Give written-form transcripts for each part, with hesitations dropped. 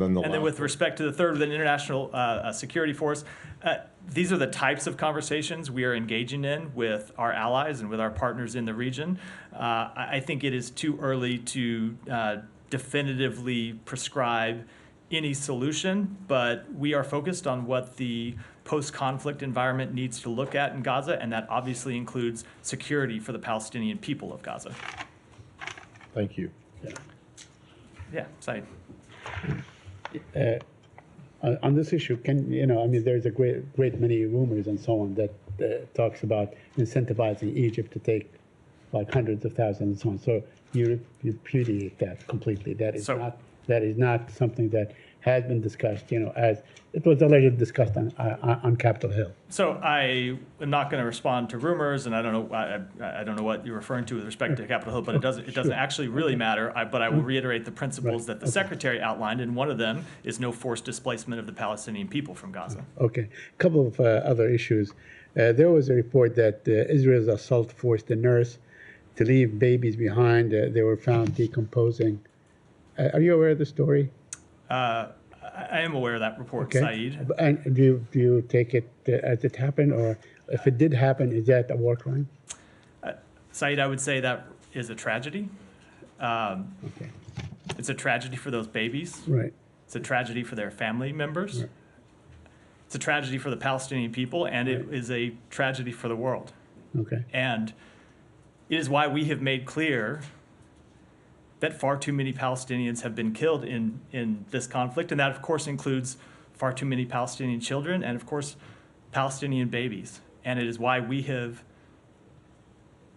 And then with respect to the third, the International Security Force, these are the types of conversations we are engaging in with our allies and with our partners in the region. I think it is too early to definitively prescribe any solution, but we are focused on what the post-conflict environment needs to look at in Gaza, and that obviously includes security for the Palestinian people of Gaza. Thank you. Yeah, Saeed. On this issue, I mean, there's a great many rumors and so on that talks about incentivizing Egypt to take like hundreds of thousands and so on. So you repudiate that completely. That is not something that has been discussed, as it was allegedly discussed on Capitol Hill. So I am not going to respond to rumors, and I don't know what you're referring to with respect to Capitol Hill, but it doesn't actually really matter. But I will reiterate the principles that the Secretary outlined, and one of them is no forced displacement of the Palestinian people from Gaza. Okay, a couple of other issues. There was a report that Israel's assault forced the nurse to leave babies behind. They were found decomposing. Are you aware of the story? I am aware of that report, Saeed. And do you take it as it happened, or if it did happen, is that a war crime? Saeed, I would say that is a tragedy. It's a tragedy for those babies. Right. It's a tragedy for their family members. Right. It's a tragedy for the Palestinian people, and it is a tragedy for the world. Okay. And it is why we have made clear that far too many Palestinians have been killed in this conflict, and that, of course, includes far too many Palestinian children and, of course, Palestinian babies. And it is why we have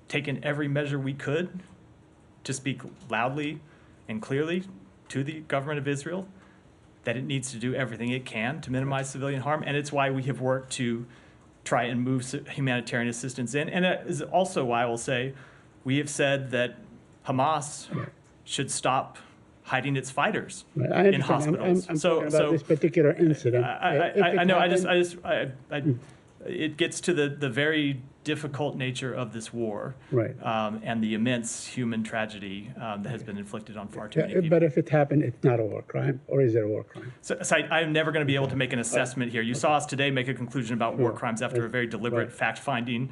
taken every measure we could to speak loudly and clearly to the government of Israel that it needs to do everything it can to minimize civilian harm, and it's why we have worked to try and move humanitarian assistance in. And it is also why I will say we have said that Hamas should stop hiding its fighters in hospitals. I'm talking about this particular incident. I know. It gets to the very difficult nature of this war, right? And the immense human tragedy that has been inflicted on far too many people. But if it happened, it's not a war crime, or is it a war crime? So I'm never going to be able to make an assessment here. You saw us today make a conclusion about war crimes after a very deliberate fact-finding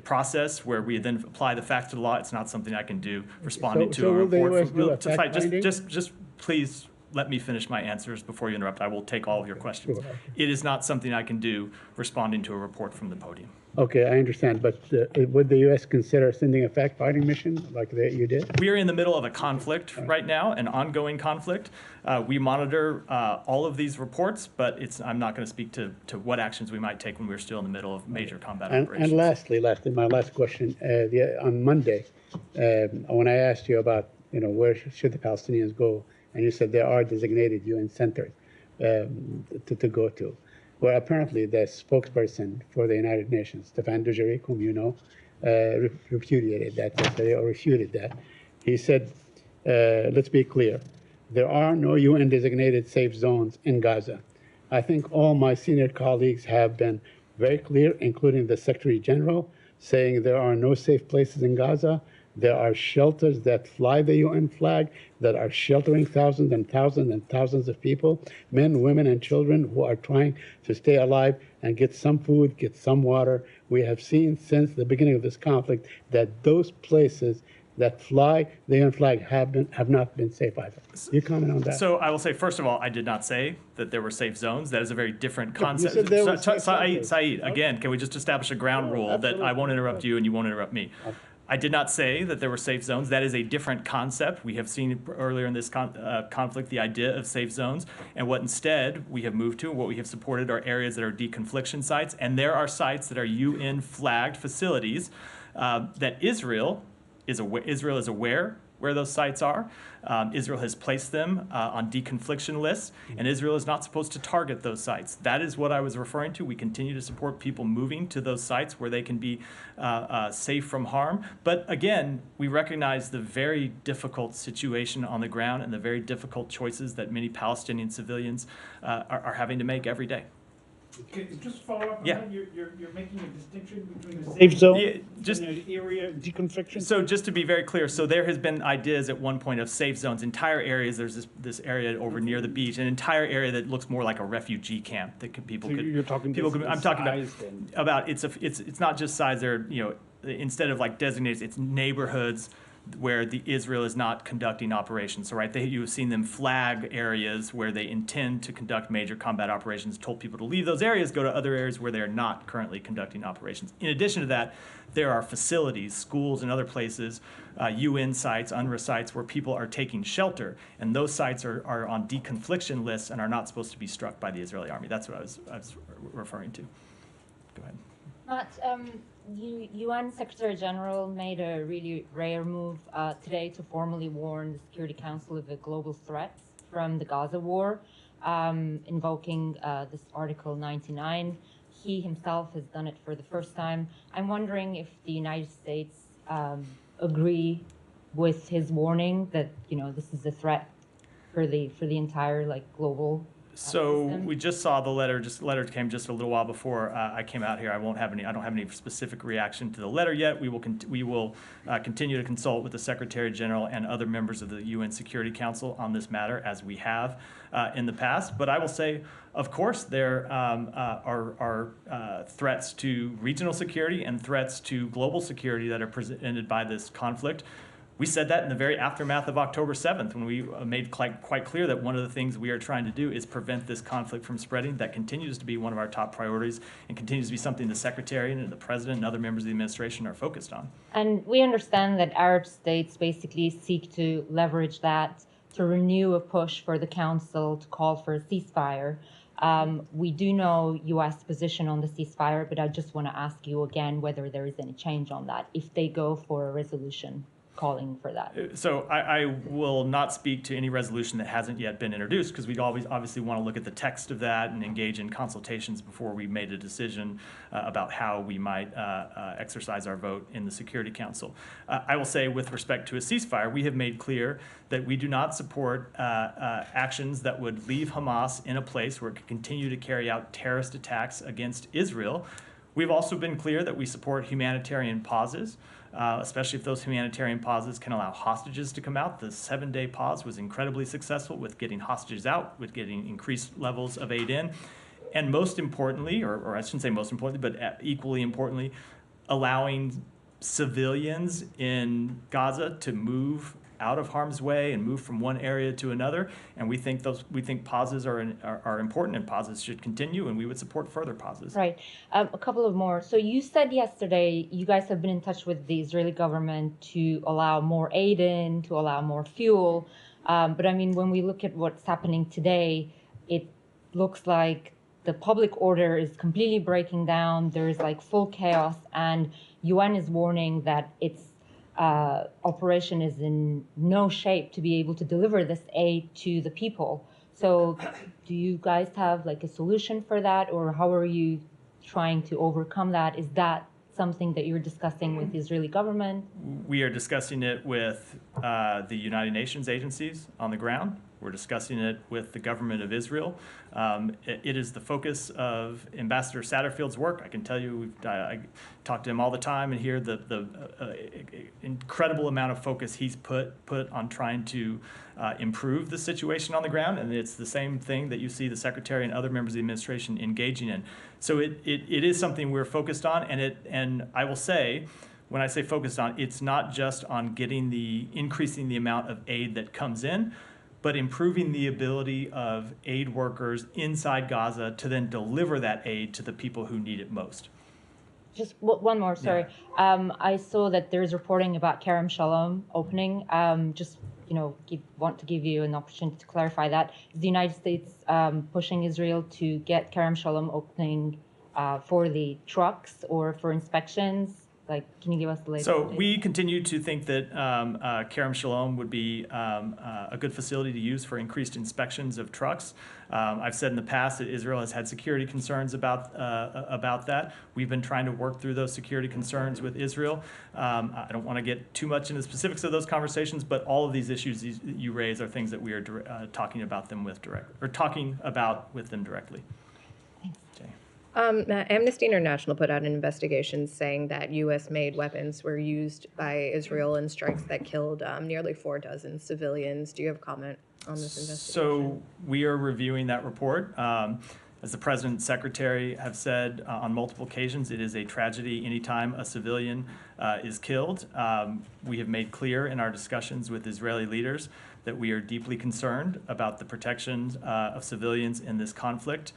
process where we then apply the facts to the law. It's not something I can do responding to a report. Just please let me finish my answers before you interrupt. I will take all of your questions. Sure. It is not something I can do responding to a report from the podium. Okay, I understand, but would the U.S. consider sending a fact-finding mission like you did? We are in the middle of a conflict right now, an ongoing conflict. We monitor all of these reports, but I'm not going to speak to what actions we might take when we're still in the middle of major combat operations. And lastly, my last question, on Monday, when I asked you about, where should the Palestinians go, and you said there are designated UN centers to go to. Well, apparently the spokesperson for the United Nations, Stefan Dujarric, whom you know, repudiated that yesterday, or refuted that. He said, let's be clear, there are no UN designated safe zones in Gaza. I think all my senior colleagues have been very clear, including the Secretary General, saying there are no safe places in Gaza. There are shelters that fly the UN flag that are sheltering thousands and thousands and thousands of people, men, women, and children who are trying to stay alive and get some food, get some water. We have seen since the beginning of this conflict that those places that fly the UN flag have not been safe either. You comment on that? So I will say, first of all, I did not say that there were safe zones. That is a very different concept. You said Saeed, again, can we just establish a ground rule that I won't interrupt you and you won't interrupt me? Okay. I did not say that there were safe zones. That is a different concept. We have seen earlier in this conflict the idea of safe zones. And what instead we have moved to, what we have supported, are areas that are deconfliction sites. And there are sites that are UN flagged facilities that Israel is aware where those sites are. Israel has placed them on deconfliction lists, and Israel is not supposed to target those sites. That is what I was referring to. We continue to support people moving to those sites where they can be safe from harm. But again, we recognize the very difficult situation on the ground and the very difficult choices that many Palestinian civilians are having to make every day. Just follow up on Yeah. that, you're making a distinction between a safe zone Yeah, just- and an area deconfliction? So just to be very clear, so there has been ideas at one point of safe zones, entire areas. There's this area over near the beach, an entire area that looks more like a refugee camp that people So could. you're talking people could. I'm talking size then. about it's not just size. There, instead of like designated, it's neighborhoods where the Israel is not conducting operations. So right, you've seen them flag areas where they intend to conduct major combat operations, told people to leave those areas, go to other areas where they are not currently conducting operations. In addition to that, there are facilities, schools and other places, UN sites, UNRWA sites, where people are taking shelter. And those sites are on deconfliction lists and are not supposed to be struck by the Israeli army. That's what I was referring to. Go ahead. Matt, UN Secretary General made a really rare move today to formally warn the Security Council of the global threats from the Gaza war, invoking this Article 99. He himself has done it for the first time. I'm wondering if the United States agree with his warning that this is a threat for the entire global. So system. we just saw the letter. The letter came just a little while before I came out here. I don't have any specific reaction to the letter yet. We will continue to consult with the Secretary General and other members of the UN Security Council on this matter, as we have in the past. But I will say, of course, there are threats to regional security and threats to global security that are presented by this conflict. We said that in the very aftermath of October 7th, when we made quite clear that one of the things we are trying to do is prevent this conflict from spreading. That continues to be one of our top priorities and continues to be something the Secretary and the President and other members of the administration are focused on. And we understand that Arab states basically seek to leverage that to renew a push for the Council to call for a ceasefire. We do know U.S. position on the ceasefire, but I just want to ask you again whether there is any change on that, if they go for a resolution calling for that. So I will not speak to any resolution that hasn't yet been introduced, because we obviously want to look at the text of that and engage in consultations before we made a decision about how we might exercise our vote in the Security Council. I will say, with respect to a ceasefire, we have made clear that we do not support actions that would leave Hamas in a place where it could continue to carry out terrorist attacks against Israel. We've also been clear that we support humanitarian pauses, especially if those humanitarian pauses can allow hostages to come out. The 7-day pause was incredibly successful with getting hostages out, with getting increased levels of aid in, and most importantly, or I shouldn't say most importantly, but equally importantly, allowing civilians in Gaza to move out of harm's way and move from one area to another. And we think pauses are important, and pauses should continue, and we would support further pauses. Right. A couple of more. So you said yesterday you guys have been in touch with the Israeli government to allow more aid in, to allow more fuel. But I mean, when we look at what's happening today, it looks like the public order is completely breaking down. There's full chaos, and UN is warning that its operation is in no shape to be able to deliver this aid to the people. So do you guys have a solution for that, or how are you trying to overcome that? Is that something that you're discussing with the Israeli government? We are discussing it with the United Nations agencies on the ground. We're discussing it with the government of Israel. It is the focus of Ambassador Satterfield's work. I can tell you, I talk to him all the time and hear the incredible amount of focus he's put on trying to improve the situation on the ground. And it's the same thing that you see the Secretary and other members of the administration engaging in. So it is something we're focused on. And I will say, when I say focused on, it's not just on increasing the amount of aid that comes in, but improving the ability of aid workers inside Gaza to then deliver that aid to the people who need it most. Just one more, sorry. Yeah. I saw that there's reporting about Kerem Shalom opening. Want to give you an opportunity to clarify that. Is the United States pushing Israel to get Kerem Shalom opening for the trucks or for inspections? Can you give us the latest? So we continue to think that Kerem Shalom would be a good facility to use for increased inspections of trucks. I've said in the past that Israel has had security concerns about that. We've been trying to work through those security concerns with Israel. I don't want to get too much into the specifics of those conversations, but all of these issues you raise are things that we are talking about with them directly. Jay. Amnesty International put out an investigation saying that U.S.-made weapons were used by Israel in strikes that killed nearly 4 dozen civilians. Do you have comment on this investigation? So we are reviewing that report. As the President and Secretary have said on multiple occasions, it is a tragedy anytime a civilian is killed. We have made clear in our discussions with Israeli leaders that we are deeply concerned about the protection of civilians in this conflict.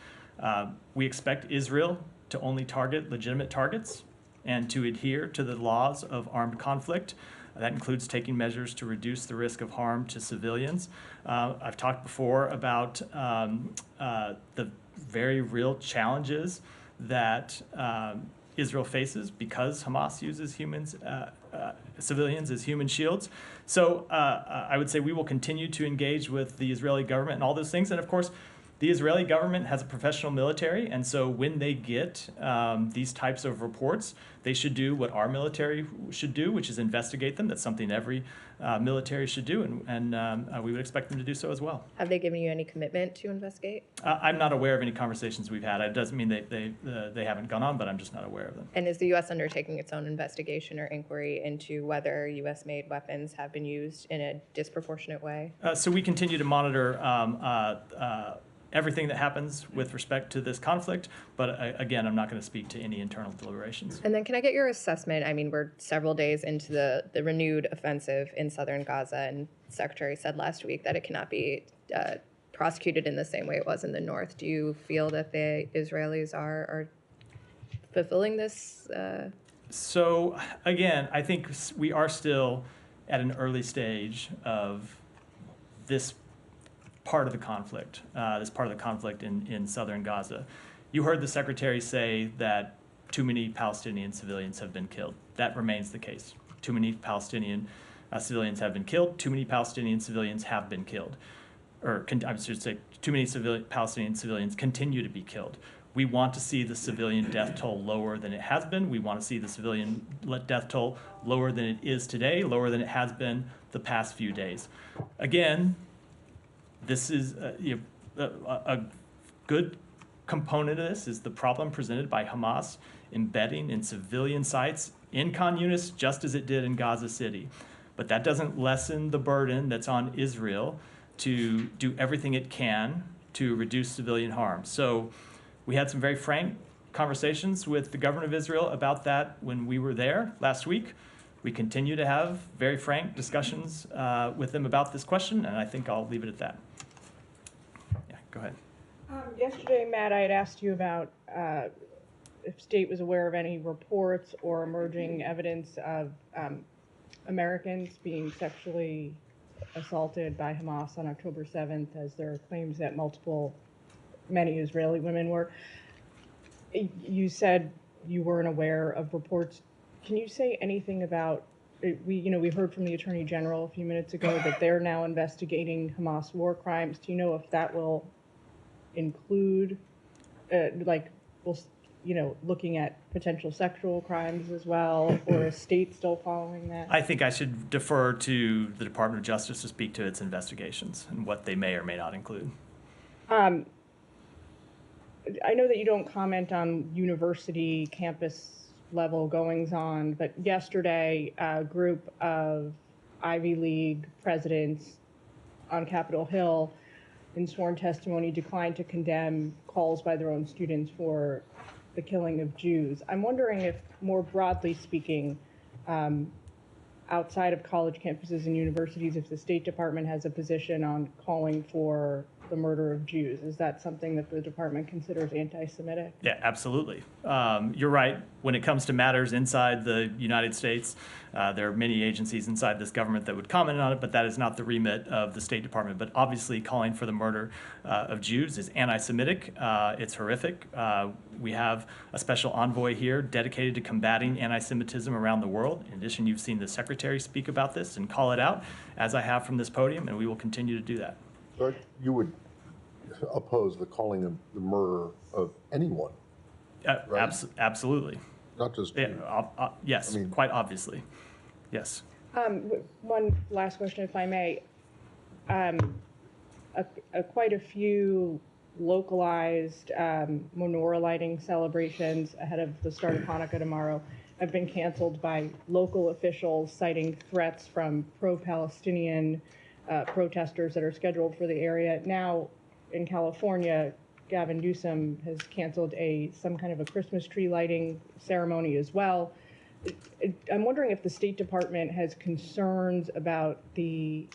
We expect Israel to only target legitimate targets and to adhere to the laws of armed conflict. That includes taking measures to reduce the risk of harm to civilians. I've talked before about the very real challenges that Israel faces because Hamas uses civilians as human shields. So I would say we will continue to engage with the Israeli government and all those things. And of course, the Israeli government has a professional military, and so when they get these types of reports, they should do what our military should do, which is investigate them. That's something every military should do, and we would expect them to do so as well. Have they given you any commitment to investigate? I'm not aware of any conversations we've had. It doesn't mean they haven't gone on, but I'm just not aware of them. And is the U.S. undertaking its own investigation or inquiry into whether U.S.-made weapons have been used in a disproportionate way? So we continue to monitor everything that happens with respect to this conflict, but again, I'm not going to speak to any internal deliberations. And then can I get your assessment? I mean, we're several days into the renewed offensive in southern Gaza, and the Secretary said last week that it cannot be prosecuted in the same way it was in the north. Do you feel that the Israelis are fulfilling this? So again, I think we are still at an early stage of this part of the conflict, in southern Gaza. You heard the Secretary say that too many Palestinian civilians have been killed. That remains the case. Too many Palestinian civilians have been killed. Too many Palestinian civilians have been killed. I should say, too many Palestinian civilians continue to be killed. We want to see the civilian death toll lower than it has been. We want to see the civilian death toll lower than it is today, lower than it has been the past few days. Again, this is a good component of this is the problem presented by Hamas embedding in civilian sites in Khan Yunis, just as it did in Gaza City. But that doesn't lessen the burden that's on Israel to do everything it can to reduce civilian harm. So we had some very frank conversations with the government of Israel about that when we were there last week. We continue to have very frank discussions with them about this question, and I think I'll leave it at that. Yeah, go ahead. Yesterday, Matt, I had asked you about if state was aware of any reports or emerging evidence of Americans being sexually assaulted by Hamas on October 7th, as there are claims that many Israeli women were. You said you weren't aware of reports. Can you say anything about, we heard from the Attorney General a few minutes ago that they're now investigating Hamas war crimes. Do you know if that will include, looking at potential sexual crimes as well, or is state still following that? I think I should defer to the Department of Justice to speak to its investigations and what they may or may not include. I know that you don't comment on university campus level goings on, but yesterday a group of Ivy League presidents on Capitol Hill in sworn testimony declined to condemn calls by their own students for the killing of Jews. I'm wondering if, more broadly speaking, outside of college campuses and universities, if the State Department has a position on calling for the murder of Jews. Is that something that the department considers anti-Semitic? Yeah, absolutely. You're right. When it comes to matters inside the United States, there are many agencies inside this government that would comment on it, but that is not the remit of the State Department. But obviously, calling for the murder of Jews is anti-Semitic. It's horrific. We have a special envoy here dedicated to combating anti-Semitism around the world. In addition, you've seen the Secretary speak about this and call it out, as I have from this podium, and we will continue to do that. So you would oppose the calling of the murder of anyone, right? Absolutely. Not just Yeah, Jews. yes, I mean, quite obviously. Yes. One last question, if I may. Quite a few localized menorah lighting celebrations ahead of the start of Hanukkah tomorrow have been canceled by local officials, citing threats from pro-Palestinian protesters that are scheduled for the area. Now, in California, Gavin Newsom has canceled some kind of a Christmas tree lighting ceremony as well. I'm wondering if the State Department has concerns about the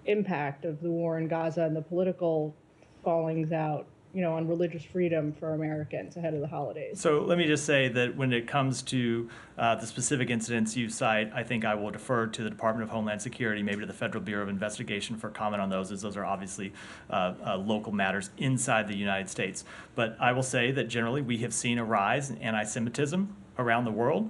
impact of the war in Gaza and the political fallings out, on religious freedom for Americans ahead of the holidays. So let me just say that when it comes to the specific incidents you cite, I think I will defer to the Department of Homeland Security, maybe to the Federal Bureau of Investigation for comment on those, as those are obviously local matters inside the United States. But I will say that generally we have seen a rise in anti-Semitism around the world.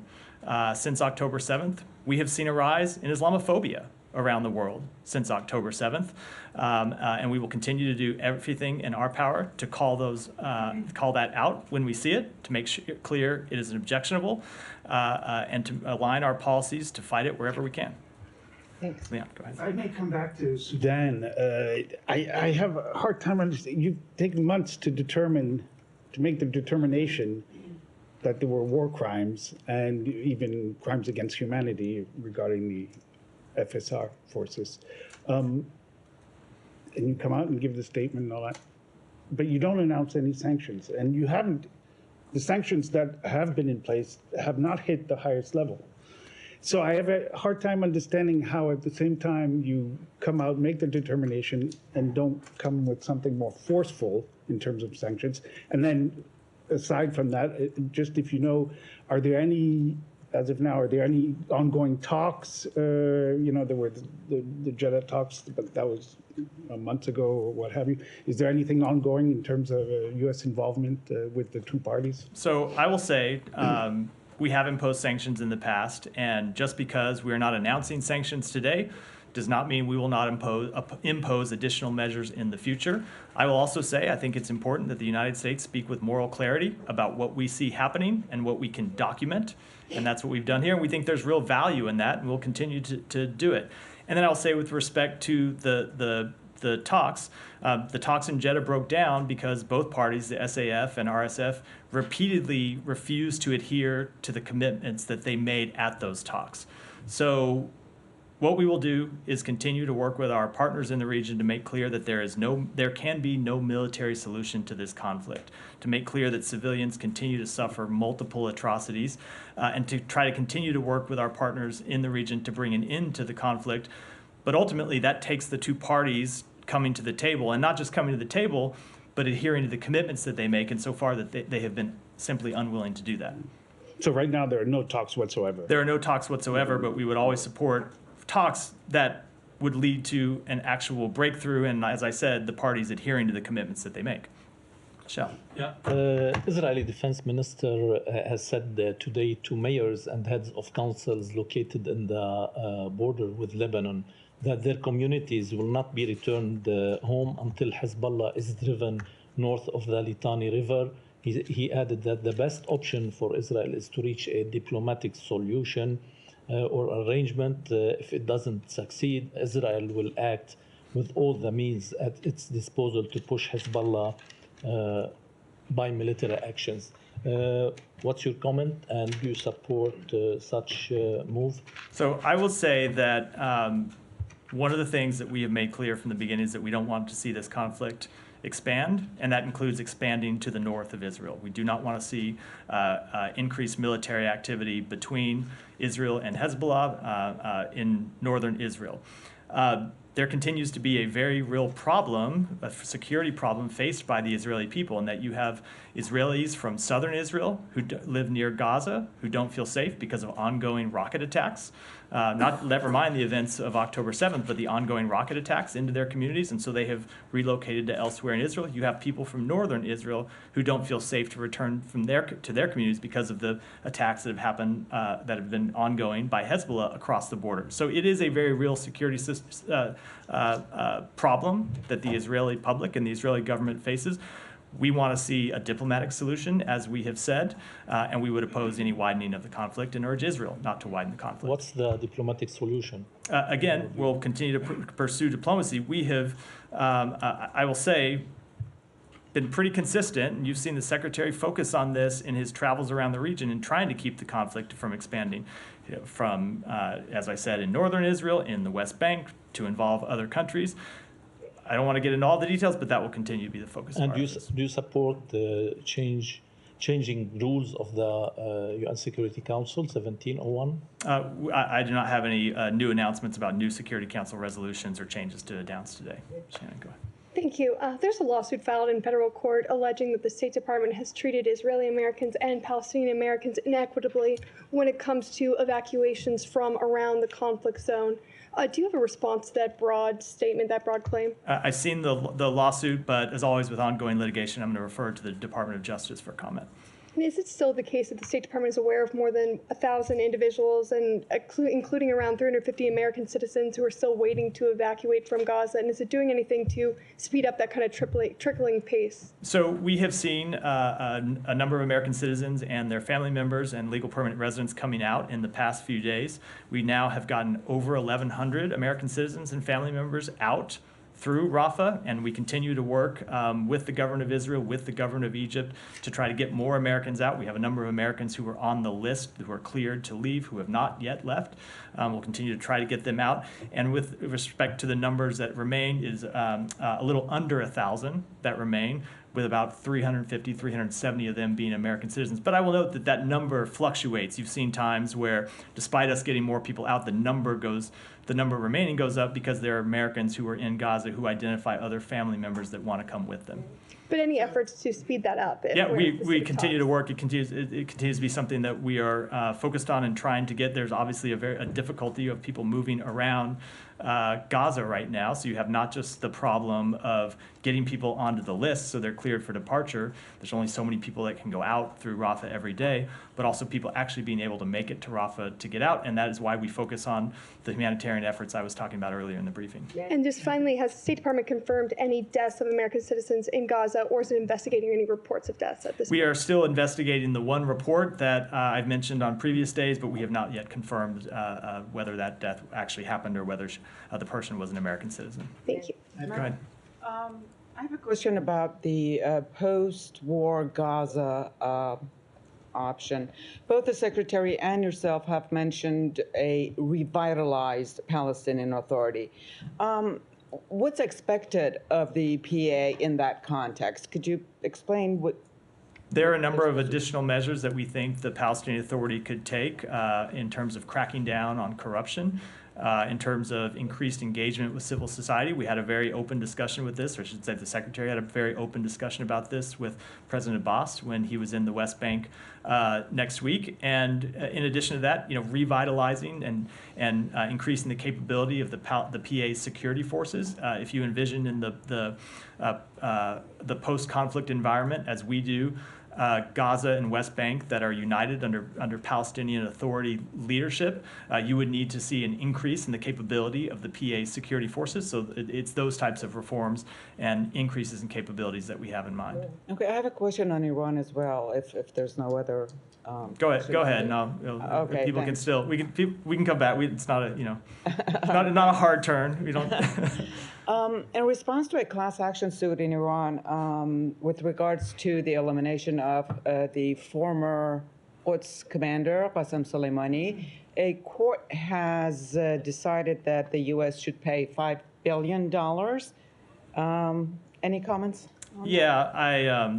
Since October 7th, we have seen a rise in Islamophobia around the world since October 7th, and we will continue to do everything in our power to call that out when we see it, to make clear it is objectionable, and to align our policies to fight it wherever we can. Thanks. Leon, go ahead. If I may come back to Sudan, I have a hard time understanding. You've taken months to make the determination that there were war crimes and even crimes against humanity regarding the FSR forces. And you come out and give the statement and all that, but you don't announce any sanctions. And you haven't, the sanctions that have been in place have not hit the highest level. So I have a hard time understanding how at the same time you come out, make the determination, and don't come with something more forceful in terms of sanctions. And then aside from that, just if you know, are there any, as of now, are there any ongoing talks? There were the Jeddah talks, but that was months ago or what have you. Is there anything ongoing in terms of U.S. involvement with the two parties? So I will say we have imposed sanctions in the past, and just because we are not announcing sanctions today does not mean we will not impose additional measures in the future. I will also say I think it's important that the United States speak with moral clarity about what we see happening and what we can document, and that's what we've done here. And we think there's real value in that, and we'll continue to do it. And then I'll say with respect to the talks in Jeddah broke down because both parties, the SAF and RSF, repeatedly refused to adhere to the commitments that they made at those talks. So what we will do is continue to work with our partners in the region to make clear that there can be no military solution to this conflict, to make clear that civilians continue to suffer multiple atrocities, and to try to continue to work with our partners in the region to bring an end to the conflict. But ultimately, that takes the two parties coming to the table, and not just coming to the table, but adhering to the commitments that they make, and so far that they have been simply unwilling to do that. So right now there are no talks whatsoever? There are no talks whatsoever, but we would always support talks that would lead to an actual breakthrough, and as I said, the parties adhering to the commitments that they make. Michelle. Yeah. Israeli Defense Minister has said today to mayors and heads of councils located in the border with Lebanon that their communities will not be returned home until Hezbollah is driven north of the Litani River. He added that the best option for Israel is to reach a diplomatic solution or arrangement. If it doesn't succeed, Israel will act with all the means at its disposal to push Hezbollah by military actions. What's your comment, and do you support such move? So I will say that one of the things that we have made clear from the beginning is that we don't want to see this conflict expand, and that includes expanding to the north of Israel. We do not want to see increased military activity between Israel and Hezbollah in northern Israel. There continues to be a very real problem, a security problem faced by the Israeli people, in that you have Israelis from southern Israel who live near Gaza who don't feel safe because of ongoing rocket attacks. Never mind the events of October 7th, but the ongoing rocket attacks into their communities, and so they have relocated to elsewhere in Israel. You have people from northern Israel who don't feel safe to return to their communities because of the attacks that have happened, that have been ongoing by Hezbollah across the border. So it is a very real security problem that the Israeli public and the Israeli government faces. We want to see a diplomatic solution, as we have said, and we would oppose any widening of the conflict and urge Israel not to widen the conflict. What's the diplomatic solution? Again, we'll continue to pursue diplomacy. We have, I will say, been pretty consistent, and you've seen the Secretary focus on this in his travels around the region and trying to keep the conflict from expanding from, as I said, in northern Israel, in the West Bank, to involve other countries. I don't want to get into all the details, but that will continue to be the focus of our efforts. Do you support the changing rules of the UN Security Council 1701? I do not have any new announcements about new Security Council resolutions or changes to announce today. Shannon, go ahead. Thank you. There's a lawsuit filed in federal court alleging that the State Department has treated Israeli Americans and Palestinian Americans inequitably when it comes to evacuations from around the conflict zone. Do you have a response to that broad statement, that broad claim? I've seen the lawsuit, but as always with ongoing litigation, I'm going to refer to the Department of Justice for comment. And is it still the case that the State Department is aware of more than 1,000 individuals, and including around 350 American citizens who are still waiting to evacuate from Gaza? And is it doing anything to speed up that kind of trickling pace? So we have seen a number of American citizens and their family members and legal permanent residents coming out in the past few days. We now have gotten over 1,100 American citizens and family members out through Rafah, and we continue to work with the government of Israel, with the government of Egypt, to try to get more Americans out. We have a number of Americans who are on the list, who are cleared to leave, who have not yet left. We'll continue to try to get them out. And with respect to the numbers that remain, is a little under 1,000 that remain, with about 350, 370 of them being American citizens. But I will note that that number fluctuates. You've seen times where, despite us getting more people out, the number remaining goes up because there are Americans who are in Gaza who identify other family members that want to come with them. But any efforts to speed that up? Yeah, we continue to work. It continues to be something that we are focused on and trying to get. There's obviously a difficulty of people moving around Gaza right now. So you have not just the problem of getting people onto the list so they're cleared for departure. There's only so many people that can go out through Rafah every day, but also people actually being able to make it to Rafah to get out. And that is why we focus on the humanitarian efforts I was talking about earlier in the briefing. And just finally, has the State Department confirmed any deaths of American citizens in Gaza, or is it investigating any reports of deaths at this point? We are still investigating the one report that I've mentioned on previous days, but we have not yet confirmed whether that death actually happened or whether the person was an American citizen. Thank you. Go ahead. I have a question about the post-war Gaza option. Both the Secretary and yourself have mentioned a revitalized Palestinian Authority. What's expected of the PA in that context? Could you explain what? There are a number of additional measures that we think the Palestinian Authority could take in terms of cracking down on corruption, in terms of increased engagement with civil society. We had a very open discussion with this, or I should say the Secretary had a very open discussion about this with President Abbas when he was in the West Bank next week. And in addition to that, revitalizing and increasing the capability of the PA's security forces. If you envision in the post-conflict environment, as we do, Gaza and West Bank that are united under Palestinian Authority leadership, you would need to see an increase in the capability of the PA's security forces. So it's those types of reforms and increases in capabilities that we have in mind. Okay, I have a question on Iran as well, if there's no other. Go ahead. No, okay, people thanks. can still we can come back. It's not a it's not a hard turn. We don't. In response to a class action suit in Iran with regards to the elimination of the former Quds commander, Qasem Soleimani, a court has decided that the U.S. should pay $5 billion. Any comments? Yeah,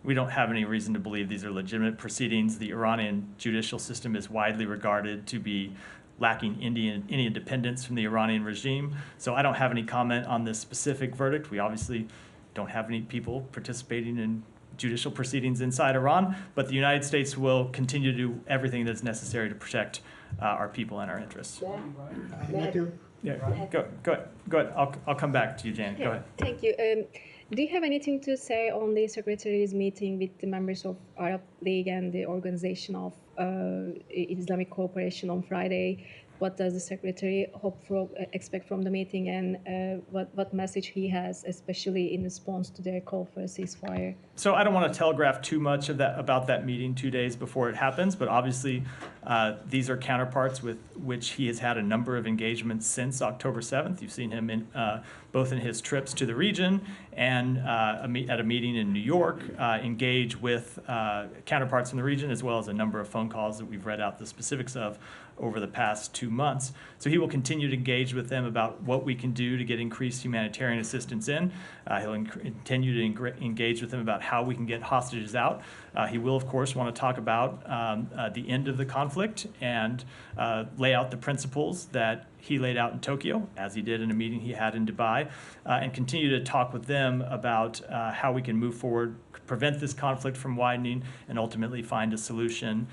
we don't have any reason to believe these are legitimate proceedings. The Iranian judicial system is widely regarded to be lacking any independence from the Iranian regime. So I don't have any comment on this specific verdict. We obviously don't have any people participating in judicial proceedings inside Iran, but the United States will continue to do everything that's necessary to protect our people and our interests. Matthew? Yeah, go ahead. I'll come back to you, Janet. Go ahead. Thank you. Do you have anything to say on the Secretary's meeting with the members of Arab League and the Organization of Islamic Cooperation on Friday? what does the secretary expect from the meeting, and what message he has, especially in response to their call for a ceasefire? So I don't want to telegraph too much of that about that meeting 2 days before it happens, but obviously these are counterparts with which he has had a number of engagements since October 7th. You've seen him in both in his trips to the region and at a meeting in New York, engage with counterparts in the region, as well as a number of phone calls that we've read out the specifics of over the past 2 months. So he will continue to engage with them about what we can do to get increased humanitarian assistance in. He'll continue to engage with them about how we can get hostages out. He will, of course, want to talk about the end of the conflict and lay out the principles that he laid out in Tokyo, as he did in a meeting he had in Dubai, and continue to talk with them about how we can move forward, prevent this conflict from widening, and ultimately find a solution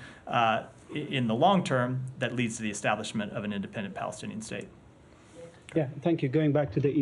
in the long term that leads to the establishment of an independent Palestinian state. Yeah, thank you. Going back to the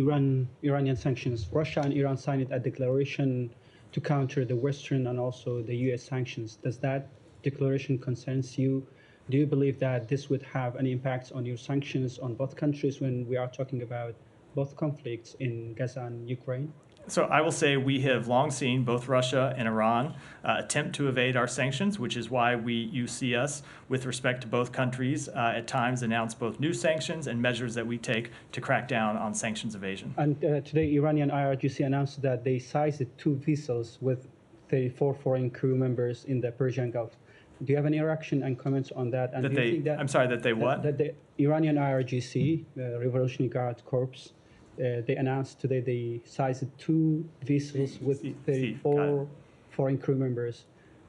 Iranian sanctions, Russia and Iran signed a declaration to counter the Western and also the U.S. sanctions. Does that declaration concerns you? Do you believe that this would have any impacts on your sanctions on both countries when we are talking about both conflicts in Gaza and Ukraine? So I will say we have long seen both Russia and Iran attempt to evade our sanctions, which is why you see us, with respect to both countries, at times announce both new sanctions and measures that we take to crack down on sanctions evasion. And today, Iranian IRGC announced that they seized 2 vessels with 34 foreign crew members in the Persian Gulf. Do you have any reaction and comments on that? And That do you they, think that, I'm sorry, that they what? That the Iranian IRGC, Revolutionary Guard Corps, they announced today they seized 2 vessels with 34 foreign crew members.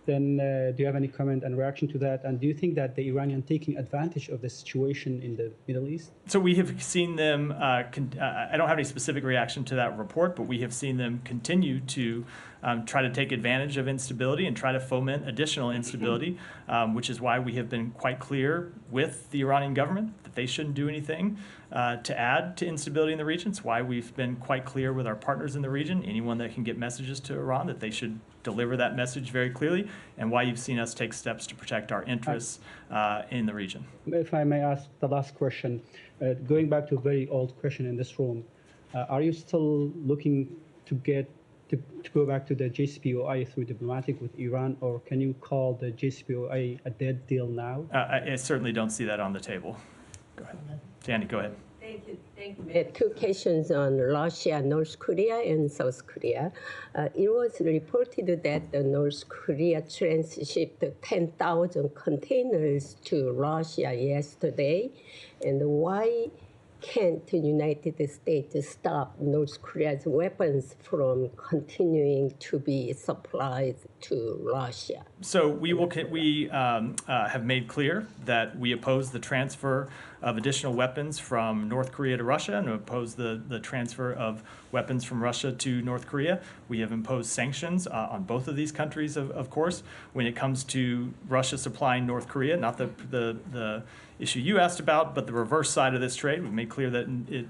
Then do you have any comment and reaction to that? And do you think that the Iranian taking advantage of the situation in the Middle East? So we have seen them, I don't have any specific reaction to that report, but we have seen them continue to try to take advantage of instability and try to foment additional instability, which is why we have been quite clear with the Iranian government that they shouldn't do anything to add to instability in the region. It's why we've been quite clear with our partners in the region, anyone that can get messages to Iran, that they should deliver that message very clearly, and why you've seen us take steps to protect our interests in the region. If I may ask the last question, going back to a very old question in this room, are you still looking to go back to the JCPOA through diplomatic with Iran, or can you call the JCPOA a dead deal now? I certainly don't see that on the table. Go ahead. Danny, go ahead. Thank you. Thank you. 2 questions on Russia, North Korea, and South Korea. It was reported that the North Korea transshipped 10,000 containers to Russia yesterday. And why can't the United States stop North Korea's weapons from continuing to be supplied to Russia? So we have made clear that we oppose the transfer of additional weapons from North Korea to Russia and oppose the transfer of weapons from Russia to North Korea. We have imposed sanctions on both of these countries, of course. When it comes to Russia supplying North Korea, not the issue you asked about, but the reverse side of this trade, we've made clear that it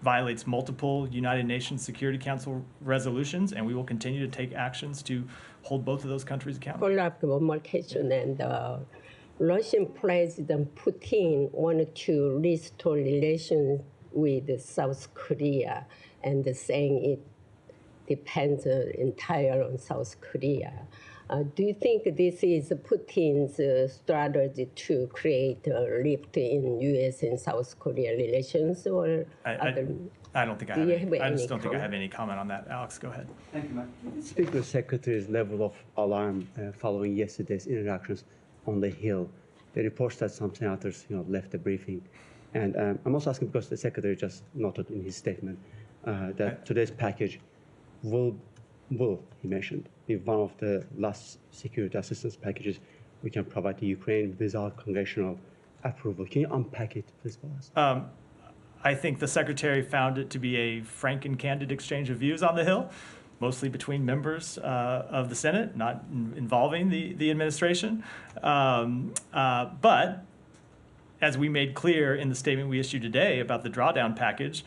violates multiple United Nations Security Council resolutions, and we will continue to take actions to hold both of those countries accountable. Follow up one more question, and Russian President Putin wanted to restore relations with South Korea, and saying it depends entirely on South Korea. Do you think this is Putin's strategy to create a rift in U.S. and South Korea relations, or other? I don't think I have any. I just don't think I have any comment on that. Alex, go ahead. Thank you, Matt. Speak to the Secretary's level of alarm following yesterday's interactions on the Hill. The reports that some senators, left the briefing, and I'm also asking because the Secretary just noted in his statement that today's package will, he mentioned, be one of the last security assistance packages we can provide to Ukraine without congressional approval. Can you unpack it, please, for us? I think the Secretary found it to be a frank and candid exchange of views on the Hill, mostly between members of the Senate, not involving the administration. But as we made clear in the statement we issued today about the drawdown package,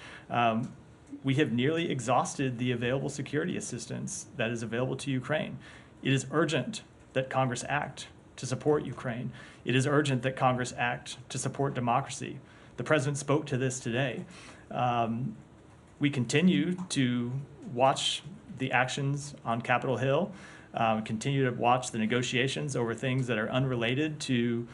we have nearly exhausted the available security assistance that is available to Ukraine. It is urgent that Congress act to support Ukraine. It is urgent that Congress act to support democracy. The president spoke to this today. We continue to watch the actions on Capitol Hill, continue to watch the negotiations over things that are unrelated to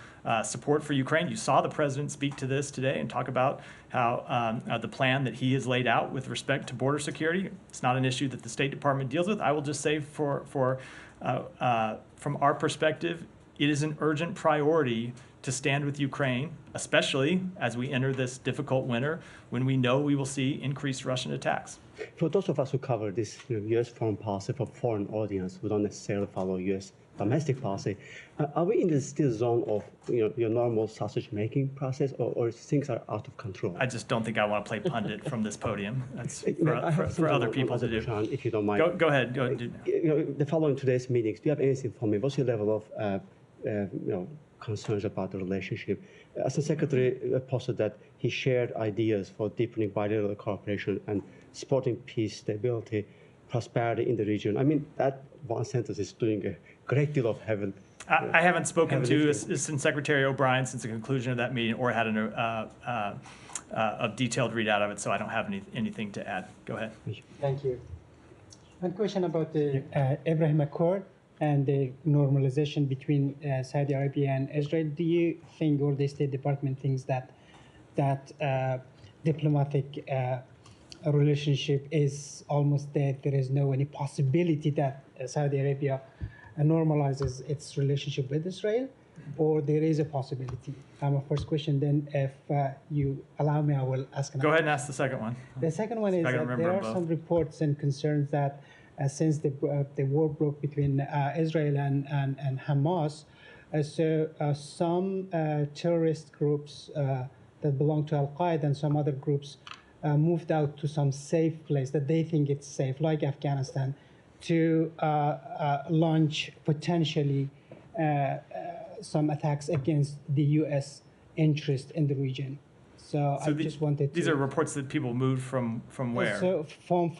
support for Ukraine. You saw the president speak to this today and talk about how the plan that he has laid out with respect to border security. It's not an issue that the State Department deals with. I will just say from our perspective, it is an urgent priority to stand with Ukraine, especially as we enter this difficult winter when we know we will see increased Russian attacks. For those of us who cover this U.S. foreign policy for foreign audience who don't necessarily follow U.S. domestic policy, are we in the still zone of your normal sausage-making process, or things are out of control? I just don't think I want to play pundit from this podium. That's for other people to do. Sean, if you don't mind. Go ahead. The following today's meetings, do you have anything for me? What's your level of concerns about the relationship? As the Secretary posted that he shared ideas for deepening bilateral cooperation and supporting peace, stability, prosperity in the region. I mean, that one sentence is doing a great deal of heaven. I haven't spoken to Assistant Secretary O'Brien since the conclusion of that meeting, or had a detailed readout of it, so I don't have anything to add. Go ahead. Thank you. One question about the Abraham Accord and the normalization between Saudi Arabia and Israel. Do you think, or the State Department thinks, that diplomatic relationship is almost dead? There is no any possibility that Saudi Arabia normalizes its relationship with Israel, or there is a possibility? My first question. Then, if you allow me, I will ask. Go ahead and ask the second one. The second one is that there are some reports and concerns that since the war broke between Israel and Hamas, some terrorist groups that belong to Al-Qaeda and some other groups moved out to some safe place that they think it's safe, like Afghanistan, to launch potentially some attacks against the U.S. interest in the region. So I just wanted to... These are reports that people moved from where? So from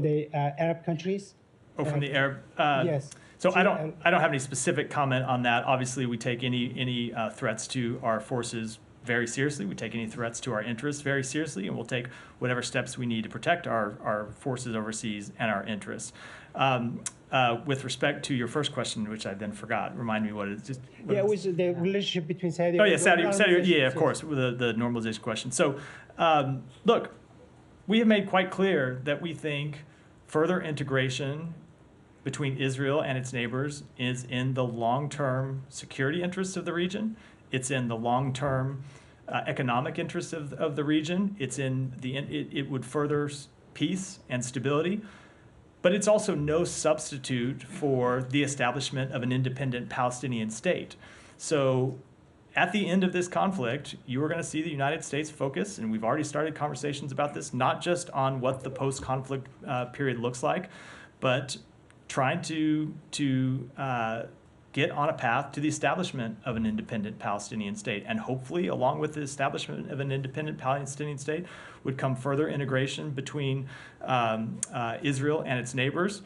the Arab countries. Oh, from the Arab... yes. So I don't have any specific comment on that. Obviously, we take any threats to our forces very seriously. We take any threats to our interests very seriously, and we'll take whatever steps we need to protect our forces overseas and our interests. With respect to your first question, which I then forgot, remind me what it is. It was the relationship between Saudi Arabia. Oh, yeah, Saudi, yeah, of course, the normalization question. So, look, we have made quite clear that we think further integration between Israel and its neighbors is in the long-term security interests of the region. It's in the long-term economic interests of the region. It would further peace and stability. But it's also no substitute for the establishment of an independent Palestinian state. So at the end of this conflict, you are going to see the United States focus, and we've already started conversations about this, not just on what the post-conflict period looks like, but trying to get on a path to the establishment of an independent Palestinian state. And hopefully, along with the establishment of an independent Palestinian state, would come further integration between Israel and its neighbors.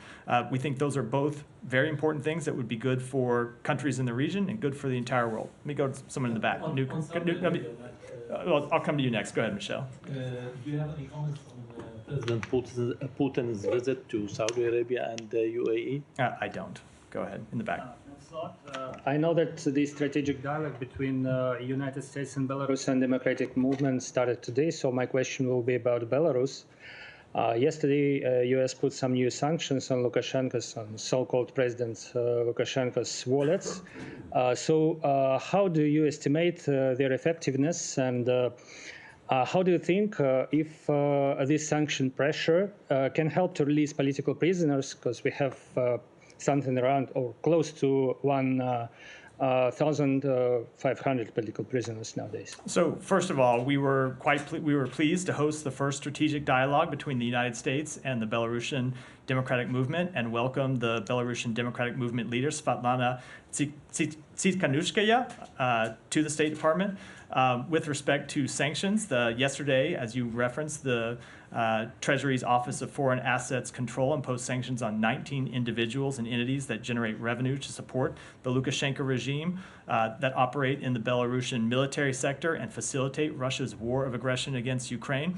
We think those are both very important things that would be good for countries in the region and good for the entire world. Let me go to someone in the back. Well, I'll come to you next. Go ahead, Michelle. Do you have any comments on President Putin's visit to Saudi Arabia and the UAE? I don't. Go ahead, in the back. I know that the strategic dialogue between United States and Belarus and democratic movement started today, so my question will be about Belarus. Yesterday, U.S. put some new sanctions on Lukashenko's, on so-called President Lukashenko's wallets. So how do you estimate their effectiveness, and how do you think if this sanction pressure can help to release political prisoners, because we have something around or close to 1,500 political prisoners nowadays. So first of all, we were pleased to host the first strategic dialogue between the United States and the Belarusian Democratic Movement and welcome the Belarusian Democratic Movement leader, Svetlana Tsikhanouskaya, to the State Department. With respect to sanctions, yesterday, as you referenced, the Treasury's Office of Foreign Assets Control imposed sanctions on 19 individuals and entities that generate revenue to support the Lukashenko regime, that operate in the Belarusian military sector and facilitate Russia's war of aggression against Ukraine.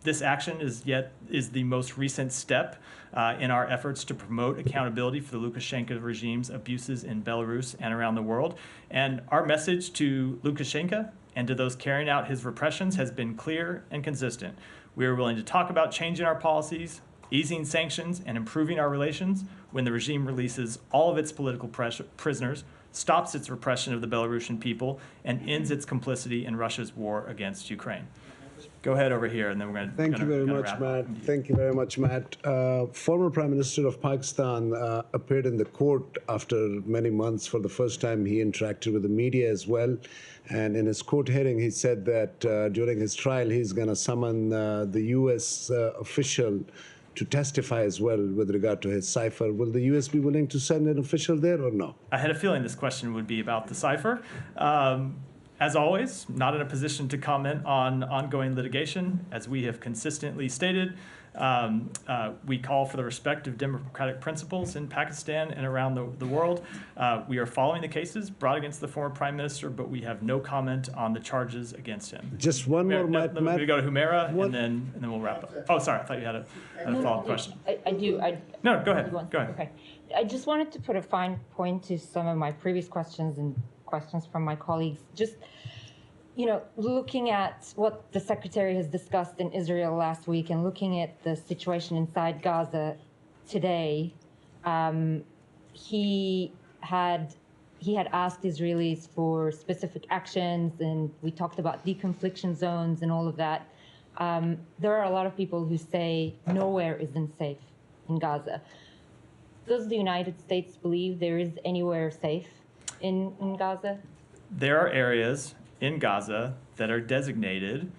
This action is the most recent step in our efforts to promote accountability for the Lukashenko regime's abuses in Belarus and around the world. And our message to Lukashenko and to those carrying out his repressions has been clear and consistent. We are willing to talk about changing our policies, easing sanctions, and improving our relations when the regime releases all of its political prisoners, stops its repression of the Belarusian people, and ends its complicity in Russia's war against Ukraine. Go ahead over here, and then we're going to. Thank you very much, Matt. Thank you very much, Matt. Former Prime Minister of Pakistan appeared in the court after many months. For the first time, he interacted with the media as well. And in his court hearing, he said that during his trial, he's going to summon the U.S. Official to testify as well with regard to his cipher. Will the U.S. be willing to send an official there or no? I had a feeling this question would be about the cipher. As always, not in a position to comment on ongoing litigation. As we have consistently stated, we call for the respect of democratic principles in Pakistan and around the world. We are following the cases brought against the former prime minister, but we have no comment on the charges against him. Just one more, Matt. Let me go to Humera, and then we'll wrap up. Oh, sorry, I thought you had a follow-up question. I do. No, go ahead. Go ahead. Okay. I just wanted to put a fine point to some of my previous questions and questions from my colleagues. Just, looking at what the Secretary has discussed in Israel last week and looking at the situation inside Gaza today, he had asked Israelis for specific actions, and we talked about deconfliction zones and all of that. There are a lot of people who say nowhere isn't safe in Gaza. Does the United States believe there is anywhere safe in Gaza? There are areas in Gaza that are designated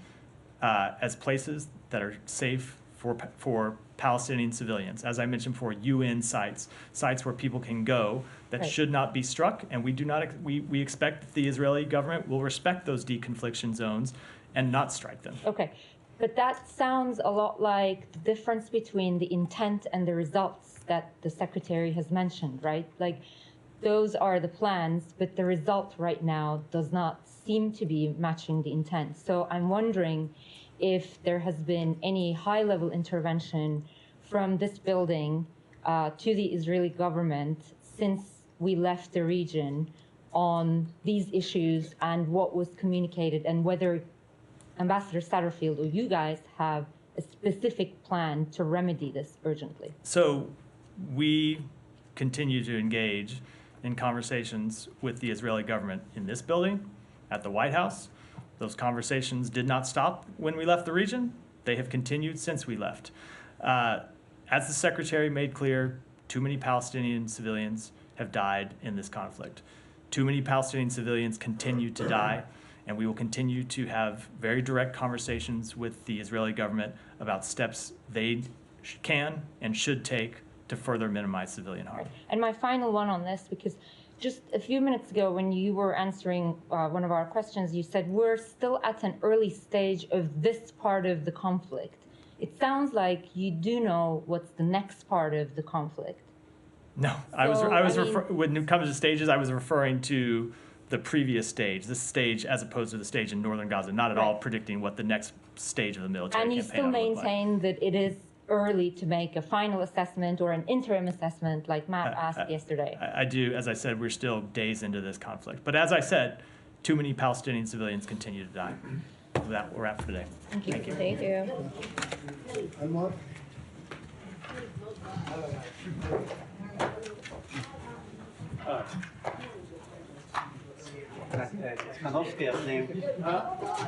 as places that are safe for Palestinian civilians. As I mentioned before, UN sites where people can go that should not be struck, and we expect that the Israeli government will respect those deconfliction zones and not strike them. Okay, but that sounds a lot like the difference between the intent and the results that the Secretary has mentioned, right? Like, those are the plans, but the result right now does not seem to be matching the intent. So I'm wondering if there has been any high-level intervention from this building to the Israeli government since we left the region on these issues and what was communicated, and whether Ambassador Satterfield or you guys have a specific plan to remedy this urgently. So we continue to engage in conversations with the Israeli government in this building, at the White House. Those conversations did not stop when we left the region. They have continued since we left. As the Secretary made clear, too many Palestinian civilians have died in this conflict. Too many Palestinian civilians continue to die, and we will continue to have very direct conversations with the Israeli government about steps they can and should take to further minimize civilian harm. And my final one on this, because just a few minutes ago when you were answering one of our questions, you said we're still at an early stage of this part of the conflict. It sounds like you do know what's the next part of the conflict. No, when it comes to stages, I was referring to the previous stage, this stage as opposed to the stage in northern Gaza, not at all predicting what the next stage of the military campaign will look like. And you still maintain that it is early to make a final assessment or an interim assessment like Matt asked yesterday? I do. As I said, we're still days into this conflict. But as I said, too many Palestinian civilians continue to die. With that, we'll wrap for today. Thank you. Thank you. Thank you.